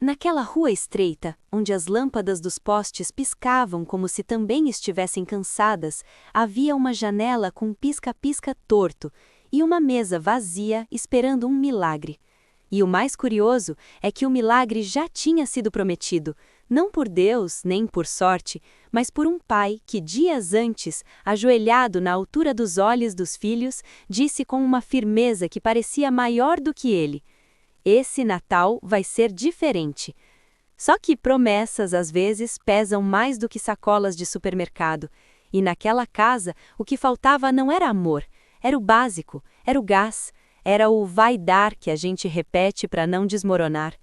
Naquela rua estreita, onde as lâmpadas dos postes piscavam como se também estivessem cansadas, havia uma janela com pisca-pisca torto e uma mesa vazia esperando um milagre. E o mais curioso é que o milagre já tinha sido prometido, não por Deus nem por sorte, mas por um pai que dias antes, ajoelhado na altura dos olhos dos filhos, disse com uma firmeza que parecia maior do que ele: "Esse Natal vai ser diferente." Só que promessas às vezes pesam mais do que sacolas de supermercado, e naquela casa o que faltava não era amor, era o básico, era o gás, era o vai dar que a gente repete para não desmoronar.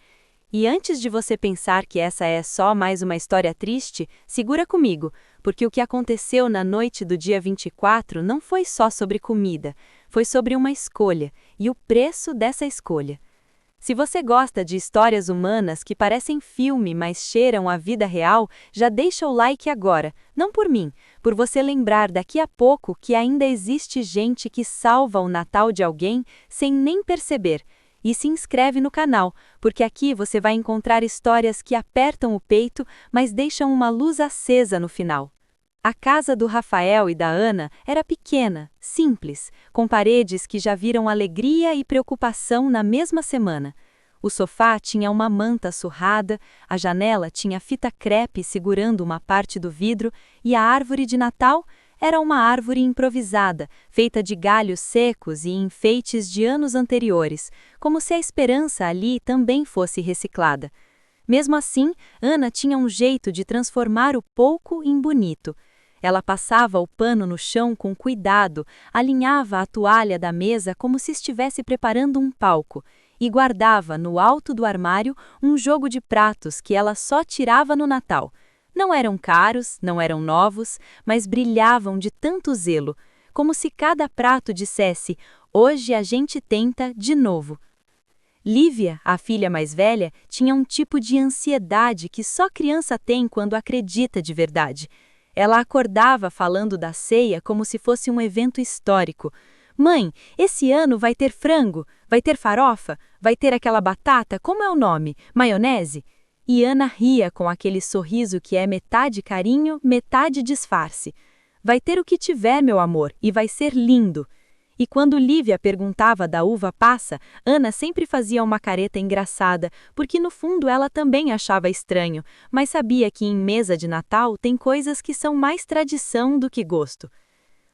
E antes de você pensar que essa é só mais uma história triste, segura comigo, porque o que aconteceu na noite do dia 24 não foi só sobre comida, foi sobre uma escolha, e o preço dessa escolha. Se você gosta de histórias humanas que parecem filme, mas cheiram a vida real, já deixa o like agora, não por mim, por você lembrar daqui a pouco que ainda existe gente que salva o Natal de alguém sem nem perceber. E se inscreve no canal, porque aqui você vai encontrar histórias que apertam o peito, mas deixam uma luz acesa no final. A casa do Rafael e da Ana era pequena, simples, com paredes que já viram alegria e preocupação na mesma semana. O sofá tinha uma manta surrada, a janela tinha fita crepe segurando uma parte do vidro e a árvore de Natal era uma árvore improvisada, feita de galhos secos e enfeites de anos anteriores, como se a esperança ali também fosse reciclada. Mesmo assim, Ana tinha um jeito de transformar o pouco em bonito. Ela passava o pano no chão com cuidado, alinhava a toalha da mesa como se estivesse preparando um palco, e guardava no alto do armário um jogo de pratos que ela só tirava no Natal. Não eram caros, não eram novos, mas brilhavam de tanto zelo, como se cada prato dissesse: "Hoje a gente tenta de novo." Lívia, a filha mais velha, tinha um tipo de ansiedade que só criança tem quando acredita de verdade. Ela acordava falando da ceia como se fosse um evento histórico. "Mãe, esse ano vai ter frango, vai ter farofa, vai ter aquela batata, como é o nome? Maionese?" E Ana ria com aquele sorriso que é metade carinho, metade disfarce. "Vai ter o que tiver, meu amor, e vai ser lindo." E quando Lívia perguntava da uva passa, Ana sempre fazia uma careta engraçada, porque no fundo ela também achava estranho, mas sabia que em mesa de Natal tem coisas que são mais tradição do que gosto.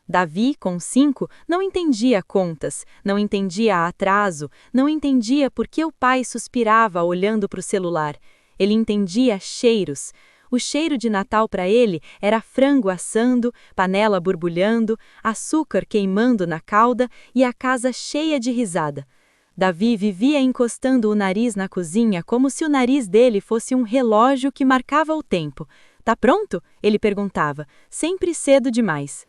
Davi, com 5, não entendia contas, não entendia atraso, não entendia por que o pai suspirava olhando para o celular. Ele entendia cheiros. O cheiro de Natal para ele era frango assando, panela borbulhando, açúcar queimando na calda e a casa cheia de risada. Davi vivia encostando o nariz na cozinha como se o nariz dele fosse um relógio que marcava o tempo. "Tá pronto?" ele perguntava, sempre cedo demais.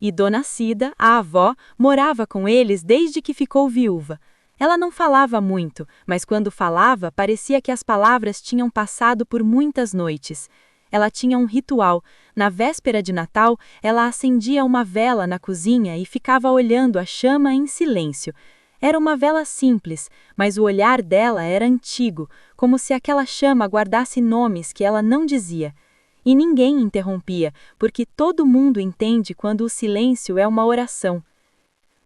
E Dona Cida, a avó, morava com eles desde que ficou viúva. Ela não falava muito, mas quando falava, parecia que as palavras tinham passado por muitas noites. Ela tinha um ritual. Na véspera de Natal, ela acendia uma vela na cozinha e ficava olhando a chama em silêncio. Era uma vela simples, mas o olhar dela era antigo, como se aquela chama guardasse nomes que ela não dizia. E ninguém interrompia, porque todo mundo entende quando o silêncio é uma oração.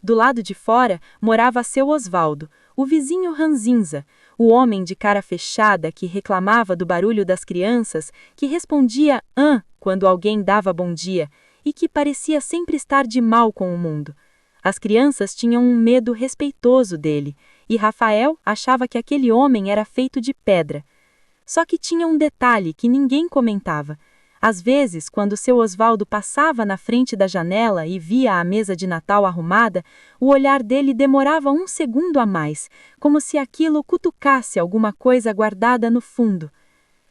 Do lado de fora morava seu Osvaldo, o vizinho ranzinza, o homem de cara fechada que reclamava do barulho das crianças, que respondia quando alguém dava bom dia, e que parecia sempre estar de mal com o mundo. As crianças tinham um medo respeitoso dele, e Rafael achava que aquele homem era feito de pedra. Só que tinha um detalhe que ninguém comentava. Às vezes, quando seu Osvaldo passava na frente da janela e via a mesa de Natal arrumada, o olhar dele demorava um segundo a mais, como se aquilo cutucasse alguma coisa guardada no fundo.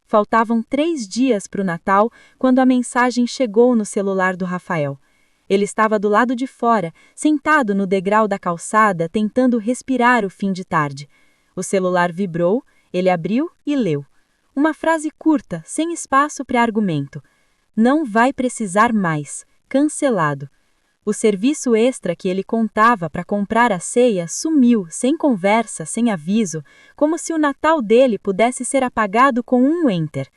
Faltavam 3 dias para o Natal, quando a mensagem chegou no celular do Rafael. Ele estava do lado de fora, sentado no degrau da calçada, tentando respirar o fim de tarde. O celular vibrou, ele abriu e leu. Uma frase curta, sem espaço para argumento. "Não vai precisar mais. Cancelado." O serviço extra que ele contava para comprar a ceia sumiu, sem conversa, sem aviso, como se o Natal dele pudesse ser apagado com um enter.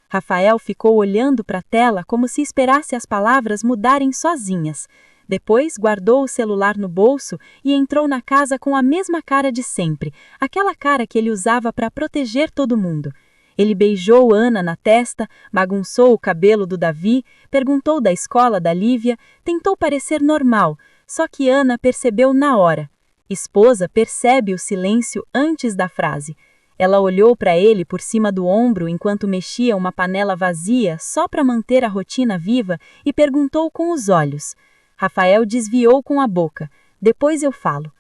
Rafael ficou olhando para a tela como se esperasse as palavras mudarem sozinhas. Depois guardou o celular no bolso e entrou na casa com a mesma cara de sempre, aquela cara que ele usava para proteger todo mundo. Ele beijou Ana na testa, bagunçou o cabelo do Davi, perguntou da escola da Lívia, tentou parecer normal, só que Ana percebeu na hora. Esposa percebe o silêncio antes da frase. Ela olhou para ele por cima do ombro enquanto mexia uma panela vazia só para manter a rotina viva e perguntou com os olhos. Rafael desviou com a boca. Depois eu falo.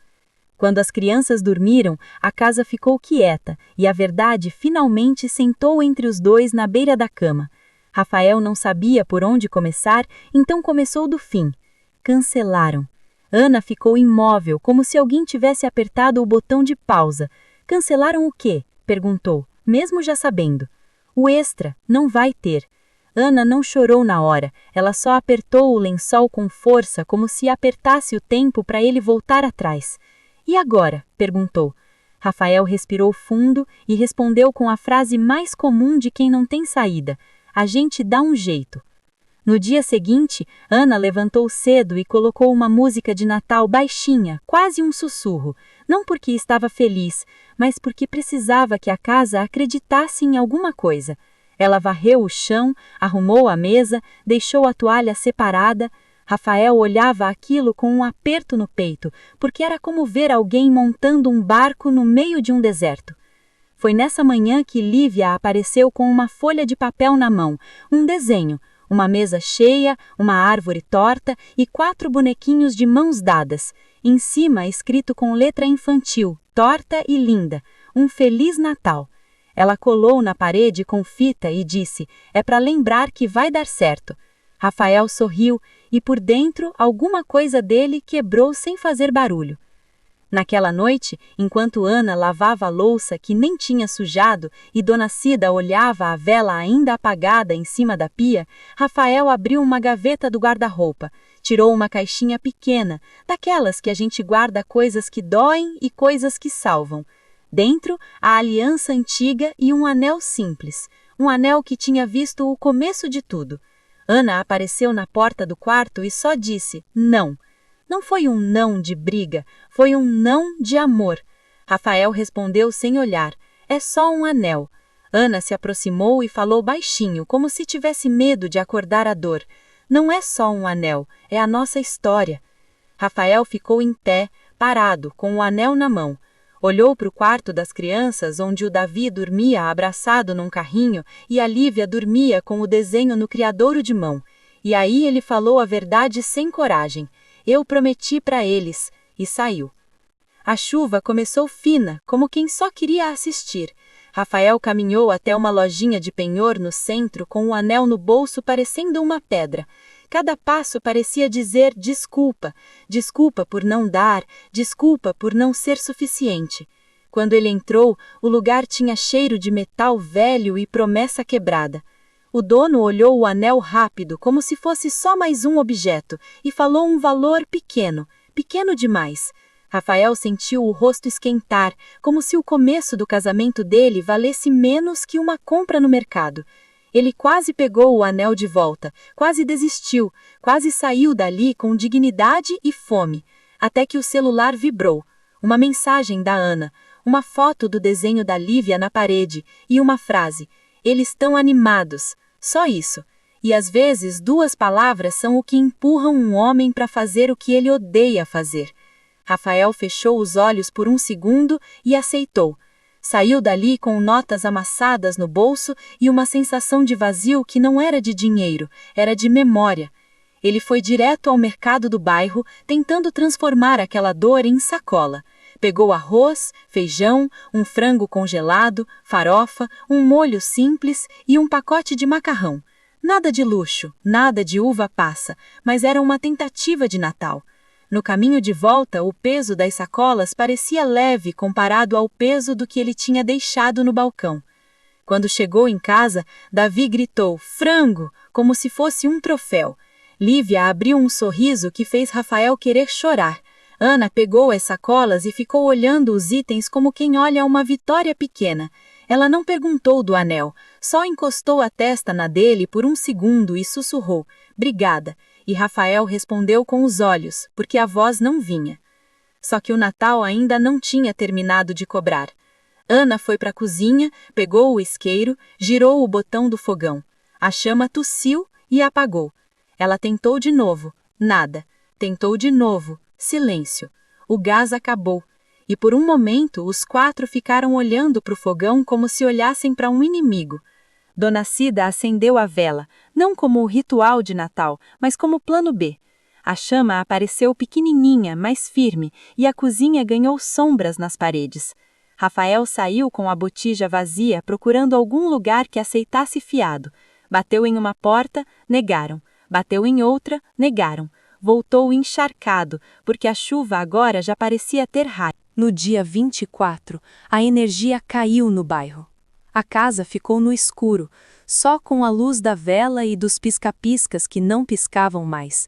Quando as crianças dormiram, a casa ficou quieta e a verdade finalmente sentou entre os dois na beira da cama. Rafael não sabia por onde começar, então começou do fim. Cancelaram. Ana ficou imóvel, como se alguém tivesse apertado o botão de pausa. Cancelaram o quê? Perguntou, mesmo já sabendo. O extra, não vai ter. Ana não chorou na hora, ela só apertou o lençol com força, como se apertasse o tempo para ele voltar atrás. E agora? Perguntou. Rafael respirou fundo e respondeu com a frase mais comum de quem não tem saída. A gente dá um jeito. No dia seguinte, Ana levantou cedo e colocou uma música de Natal baixinha, quase um sussurro. Não porque estava feliz, mas porque precisava que a casa acreditasse em alguma coisa. Ela varreu o chão, arrumou a mesa, deixou a toalha separada. Rafael olhava aquilo com um aperto no peito, porque era como ver alguém montando um barco no meio de um deserto. Foi nessa manhã que Lívia apareceu com uma folha de papel na mão, um desenho, uma mesa cheia, uma árvore torta e 4 bonequinhos de mãos dadas. Em cima, escrito com letra infantil, torta e linda, um Feliz Natal. Ela colou na parede com fita e disse, é para lembrar que vai dar certo. Rafael sorriu e por dentro alguma coisa dele quebrou sem fazer barulho. Naquela noite, enquanto Ana lavava a louça que nem tinha sujado e Dona Cida olhava a vela ainda apagada em cima da pia, Rafael abriu uma gaveta do guarda-roupa, tirou uma caixinha pequena, daquelas que a gente guarda coisas que doem e coisas que salvam. Dentro, a aliança antiga e um anel simples, um anel que tinha visto o começo de tudo. Ana apareceu na porta do quarto e só disse, não. Não foi um não de briga, foi um não de amor. Rafael respondeu sem olhar, é só um anel. Ana se aproximou e falou baixinho, como se tivesse medo de acordar a dor. Não é só um anel, é a nossa história. Rafael ficou em pé, parado, com o anel na mão. Olhou para o quarto das crianças, onde o Davi dormia abraçado num carrinho e a Lívia dormia com o desenho no criadouro de mão. E aí ele falou a verdade sem coragem. Eu prometi para eles, e saiu. A chuva começou fina, como quem só queria assistir. Rafael caminhou até uma lojinha de penhor no centro com o anel no bolso parecendo uma pedra. Cada passo parecia dizer desculpa, desculpa por não dar, desculpa por não ser suficiente. Quando ele entrou, o lugar tinha cheiro de metal velho e promessa quebrada. O dono olhou o anel rápido, como se fosse só mais um objeto, e falou um valor pequeno, pequeno demais. Rafael sentiu o rosto esquentar, como se o começo do casamento dele valesse menos que uma compra no mercado. Ele quase pegou o anel de volta, quase desistiu, quase saiu dali com dignidade e fome, até que o celular vibrou. Uma mensagem da Ana, uma foto do desenho da Lívia na parede e uma frase, eles estão animados, só isso. E às vezes 2 palavras são o que empurram um homem para fazer o que ele odeia fazer. Rafael fechou os olhos por um segundo e aceitou. Saiu dali com notas amassadas no bolso e uma sensação de vazio que não era de dinheiro, era de memória. Ele foi direto ao mercado do bairro, tentando transformar aquela dor em sacola. Pegou arroz, feijão, um frango congelado, farofa, um molho simples e um pacote de macarrão. Nada de luxo, nada de uva passa, mas era uma tentativa de Natal. No caminho de volta, o peso das sacolas parecia leve comparado ao peso do que ele tinha deixado no balcão. Quando chegou em casa, Davi gritou, frango, como se fosse um troféu. Lívia abriu um sorriso que fez Rafael querer chorar. Ana pegou as sacolas e ficou olhando os itens como quem olha uma vitória pequena. Ela não perguntou do anel, só encostou a testa na dele por um segundo e sussurrou, "Obrigada", e Rafael respondeu com os olhos, porque a voz não vinha. Só que o Natal ainda não tinha terminado de cobrar. Ana foi para a cozinha, pegou o isqueiro, girou o botão do fogão. A chama tossiu e apagou. Ela tentou de novo, nada. Tentou de novo, silêncio. O gás acabou. E por um momento os 4 ficaram olhando para o fogão como se olhassem para um inimigo. Dona Cida acendeu a vela, não como o ritual de Natal, mas como plano B. A chama apareceu pequenininha, mas firme, e a cozinha ganhou sombras nas paredes. Rafael saiu com a botija vazia procurando algum lugar que aceitasse fiado. Bateu em uma porta, negaram. Bateu em outra, negaram. Voltou encharcado, porque a chuva agora já parecia ter raio. No dia 24, a energia caiu no bairro. A casa ficou no escuro, só com a luz da vela e dos pisca-piscas que não piscavam mais.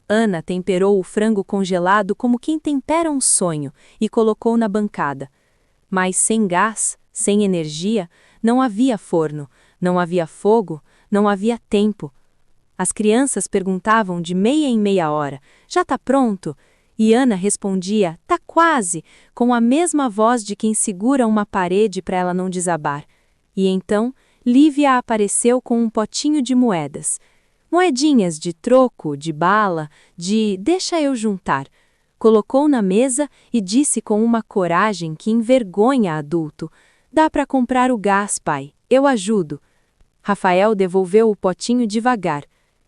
Ana temperou o frango congelado como quem tempera um sonho e colocou na bancada. Mas sem gás, sem energia, não havia forno, não havia fogo, não havia tempo. As crianças perguntavam de meia em meia hora, "Já tá pronto?" E Ana respondia, "Tá quase", com a mesma voz de quem segura uma parede para ela não desabar. E então, Lívia apareceu com um potinho de moedas. Moedinhas de troco, de bala, de "deixa eu juntar". Colocou na mesa e disse com uma coragem que envergonha adulto, "Dá para comprar o gás, pai, eu ajudo". Rafael devolveu o potinho devagar.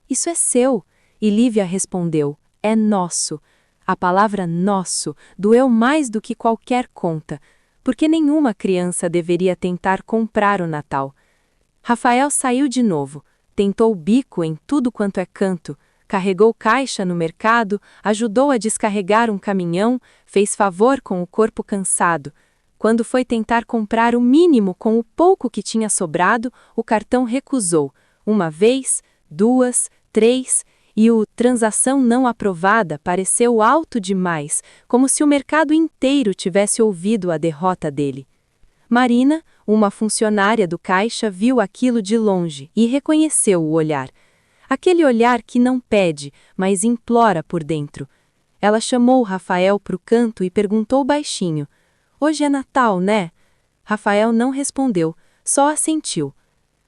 "Isso é seu", e Lívia respondeu, "É nosso". A palavra nosso doeu mais do que qualquer conta, porque nenhuma criança deveria tentar comprar o Natal. Rafael saiu de novo, tentou bico em tudo quanto é canto, carregou caixa no mercado, ajudou a descarregar um caminhão, fez favor com o corpo cansado. Quando foi tentar comprar o mínimo com o pouco que tinha sobrado, o cartão recusou. Uma vez, 2, 3, e o "transação não aprovada" pareceu alto demais, como se o mercado inteiro tivesse ouvido a derrota dele. Marina, uma funcionária do caixa, viu aquilo de longe e reconheceu o olhar. Aquele olhar que não pede, mas implora por dentro. Ela chamou Rafael para o canto e perguntou baixinho, "Hoje é Natal, né?" Rafael não respondeu, só assentiu.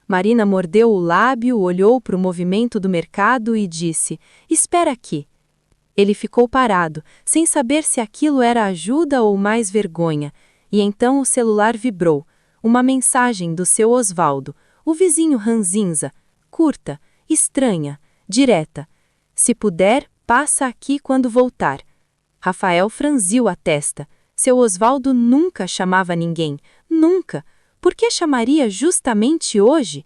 Marina mordeu o lábio, olhou para o movimento do mercado e disse, "Espera aqui". Ele ficou parado, sem saber se aquilo era ajuda ou mais vergonha, e então o celular vibrou. Uma mensagem do seu Osvaldo, o vizinho ranzinza, curta, estranha, direta. "Se puder, passa aqui quando voltar". Rafael franziu a testa. Seu Osvaldo nunca chamava ninguém, nunca. Por que chamaria justamente hoje?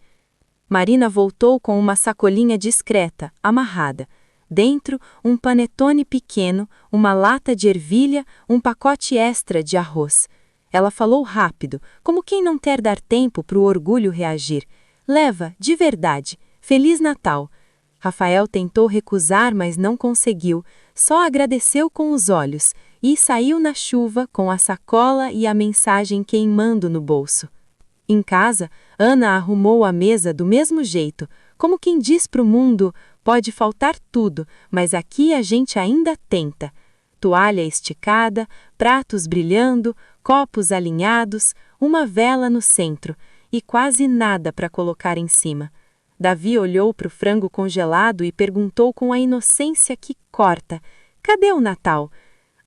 Marina voltou com uma sacolinha discreta, amarrada. Dentro, um panetone pequeno, uma lata de ervilha, um pacote extra de arroz. Ela falou rápido, como quem não quer dar tempo para o orgulho reagir. "Leva, de verdade. Feliz Natal". Rafael tentou recusar, mas não conseguiu. Só agradeceu com os olhos e saiu na chuva com a sacola e a mensagem queimando no bolso. Em casa, Ana arrumou a mesa do mesmo jeito, como quem diz para o mundo, "Pode faltar tudo, mas aqui a gente ainda tenta". Toalha esticada, pratos brilhando, copos alinhados, uma vela no centro e quase nada para colocar em cima. Davi olhou para o frango congelado e perguntou com a inocência que corta, "Cadê o Natal?"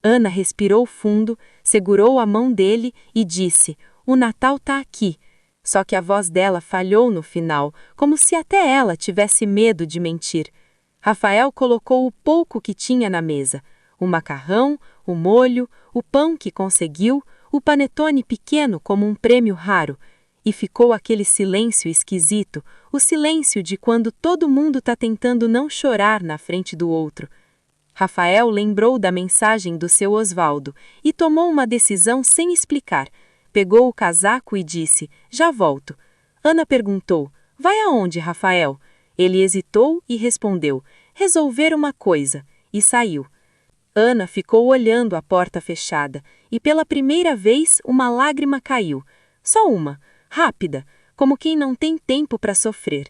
Ana respirou fundo, segurou a mão dele e disse, "O Natal tá aqui". Só que a voz dela falhou no final, como se até ela tivesse medo de mentir. Rafael colocou o pouco que tinha na mesa. O macarrão, o molho, o pão que conseguiu, o panetone pequeno como um prêmio raro. E ficou aquele silêncio esquisito, o silêncio de quando todo mundo está tentando não chorar na frente do outro. Rafael lembrou da mensagem do seu Osvaldo e tomou uma decisão sem explicar. Pegou o casaco e disse, "Já volto". Ana perguntou, "Vai aonde, Rafael?" Ele hesitou e respondeu, resolver uma coisa, e saiu. Ana ficou olhando a porta fechada, e pela primeira vez uma lágrima caiu. Só uma, rápida, como quem não tem tempo para sofrer.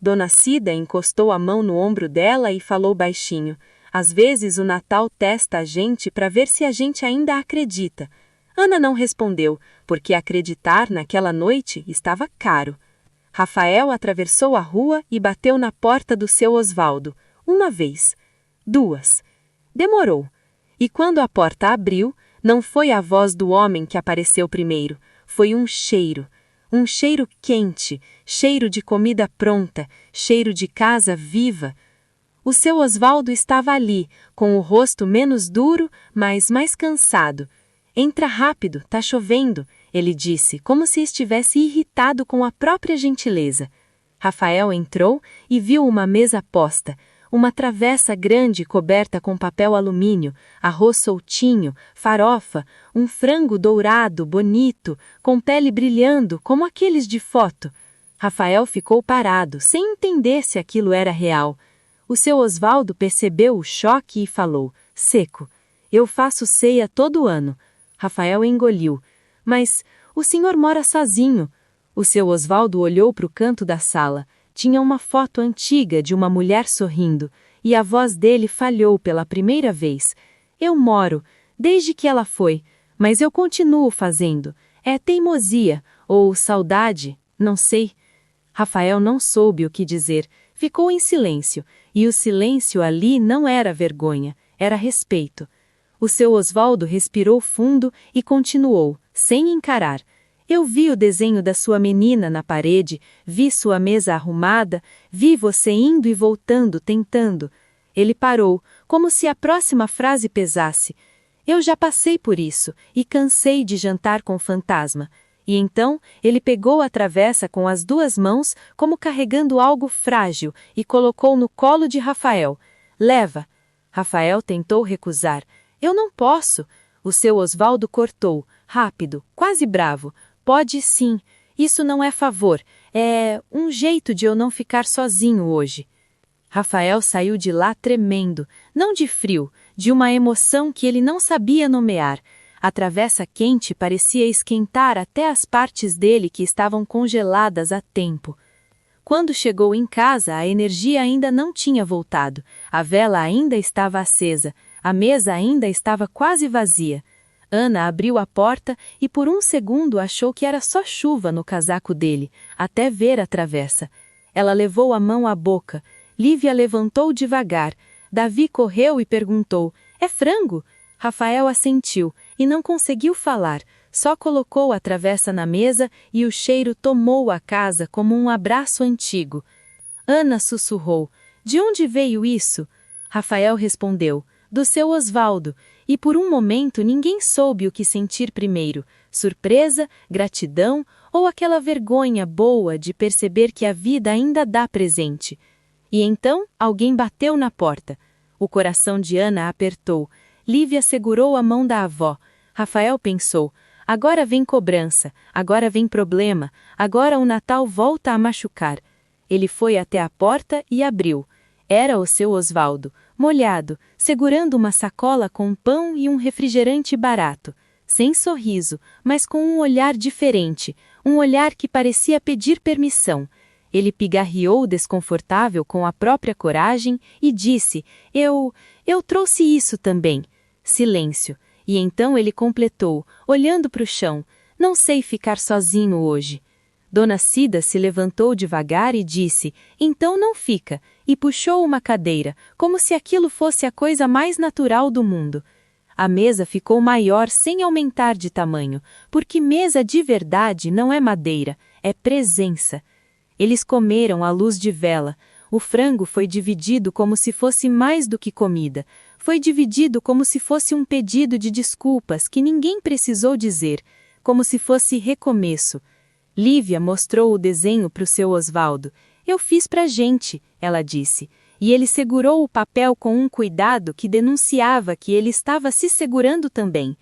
Dona Cida encostou a mão no ombro dela e falou baixinho: às vezes o Natal testa a gente para ver se a gente ainda acredita. Ana não respondeu, porque acreditar naquela noite estava caro. Rafael atravessou a rua e bateu na porta do seu Osvaldo. Uma vez. Duas. Demorou. E quando a porta abriu, não foi a voz do homem que apareceu primeiro. Foi um cheiro. Um cheiro quente, cheiro de comida pronta, cheiro de casa viva. O seu Osvaldo estava ali, com o rosto menos duro, mas mais cansado. Entra rápido, tá chovendo, ele disse, como se estivesse irritado com a própria gentileza. Rafael entrou e viu uma mesa posta, uma travessa grande coberta com papel alumínio, arroz soltinho, farofa, um frango dourado, bonito, com pele brilhando, como aqueles de foto. Rafael ficou parado, sem entender se aquilo era real. O seu Osvaldo percebeu o choque e falou, seco: eu faço ceia todo ano. Rafael engoliu. Mas o senhor mora sozinho. O seu Osvaldo olhou para o canto da sala. Tinha uma foto antiga de uma mulher sorrindo, e a voz dele falhou pela primeira vez. Eu moro, desde que ela foi, mas eu continuo fazendo. É teimosia, ou saudade, não sei. Rafael não soube o que dizer, ficou em silêncio, e o silêncio ali não era vergonha, era respeito. O seu Osvaldo respirou fundo e continuou, sem encarar. Eu vi o desenho da sua menina na parede, vi sua mesa arrumada, vi você indo e voltando, tentando. Ele parou, como se a próxima frase pesasse. Eu já passei por isso, e cansei de jantar com fantasma. E então, ele pegou a travessa com as duas mãos, como carregando algo frágil, e colocou no colo de Rafael. Leva. Rafael tentou recusar. Eu não posso. O seu Osvaldo cortou, rápido, quase bravo. Pode sim. Isso não é favor. É um jeito de eu não ficar sozinho hoje. Rafael saiu de lá tremendo, não de frio, de uma emoção que ele não sabia nomear. A travessa quente parecia esquentar até as partes dele que estavam congeladas há tempo. Quando chegou em casa, a energia ainda não tinha voltado, a vela ainda estava acesa, a mesa ainda estava quase vazia. Ana abriu a porta e por um segundo achou que era só chuva no casaco dele, até ver a travessa. Ela levou a mão à boca. Lívia levantou devagar. Davi correu e perguntou: é frango? Rafael assentiu e não conseguiu falar, só colocou a travessa na mesa e o cheiro tomou a casa como um abraço antigo. Ana sussurrou: de onde veio isso? Rafael respondeu: do seu Osvaldo, e por um momento ninguém soube o que sentir primeiro, surpresa, gratidão ou aquela vergonha boa de perceber que a vida ainda dá presente. E então alguém bateu na porta. O coração de Ana apertou. Lívia segurou a mão da avó. Rafael pensou: agora vem cobrança, agora vem problema, agora o Natal volta a machucar. Ele foi até a porta e abriu. Era o seu Osvaldo, molhado, segurando uma sacola com pão e um refrigerante barato, sem sorriso, mas com um olhar diferente, um olhar que parecia pedir permissão. Ele pigarreou desconfortável com a própria coragem e disse: Eu trouxe isso também. Silêncio. E então ele completou, olhando para o chão: não sei ficar sozinho hoje. Dona Cida se levantou devagar e disse: então não fica, e puxou uma cadeira, como se aquilo fosse a coisa mais natural do mundo. A mesa ficou maior sem aumentar de tamanho, porque mesa de verdade não é madeira, é presença. Eles comeram à luz de vela. O frango foi dividido como se fosse mais do que comida. Foi dividido como se fosse um pedido de desculpas que ninguém precisou dizer, como se fosse recomeço. Lívia mostrou o desenho para o seu Osvaldo. Eu fiz pra gente, ela disse, e ele segurou o papel com um cuidado que denunciava que ele estava se segurando também.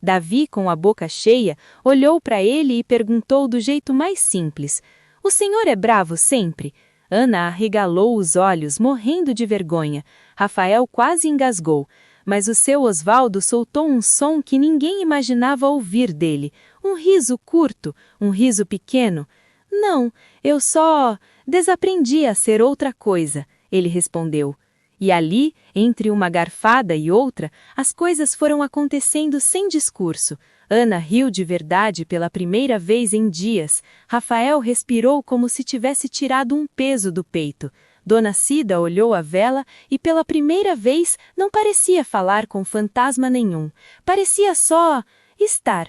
Davi, com a boca cheia, olhou para ele e perguntou do jeito mais simples: o senhor é bravo sempre? Ana arregalou os olhos, morrendo de vergonha. Rafael quase engasgou, mas o seu Osvaldo soltou um som que ninguém imaginava ouvir dele. Um riso curto, um riso pequeno. Não, eu só desaprendi a ser outra coisa, ele respondeu. E ali, entre uma garfada e outra, as coisas foram acontecendo sem discurso. Ana riu de verdade pela primeira vez em dias. Rafael respirou como se tivesse tirado um peso do peito. Dona Cida olhou a vela e pela primeira vez não parecia falar com fantasma nenhum. Parecia só estar.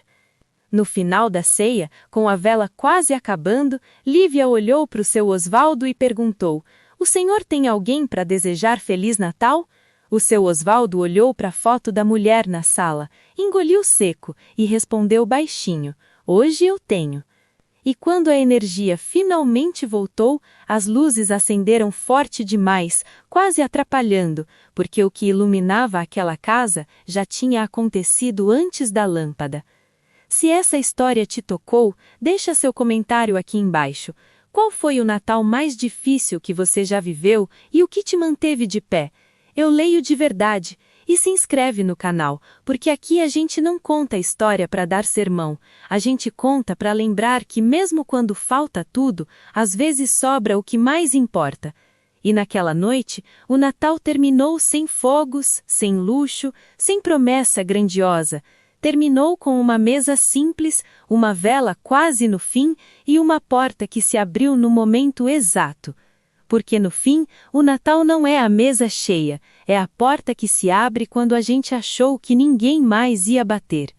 No final da ceia, com a vela quase acabando, Lívia olhou para o seu Osvaldo e perguntou: "O senhor tem alguém para desejar Feliz Natal?" O seu Osvaldo olhou para a foto da mulher na sala, engoliu seco e respondeu baixinho: "Hoje eu tenho." E quando a energia finalmente voltou, as luzes acenderam forte demais, quase atrapalhando, porque o que iluminava aquela casa já tinha acontecido antes da lâmpada. Se essa história te tocou, deixa seu comentário aqui embaixo. Qual foi o Natal mais difícil que você já viveu e o que te manteve de pé? Eu leio de verdade. E se inscreve no canal, porque aqui a gente não conta história para dar sermão. A gente conta para lembrar que mesmo quando falta tudo, às vezes sobra o que mais importa. E naquela noite, o Natal terminou sem fogos, sem luxo, sem promessa grandiosa. Terminou com uma mesa simples, uma vela quase no fim e uma porta que se abriu no momento exato. Porque no fim, o Natal não é a mesa cheia, é a porta que se abre quando a gente achou que ninguém mais ia bater.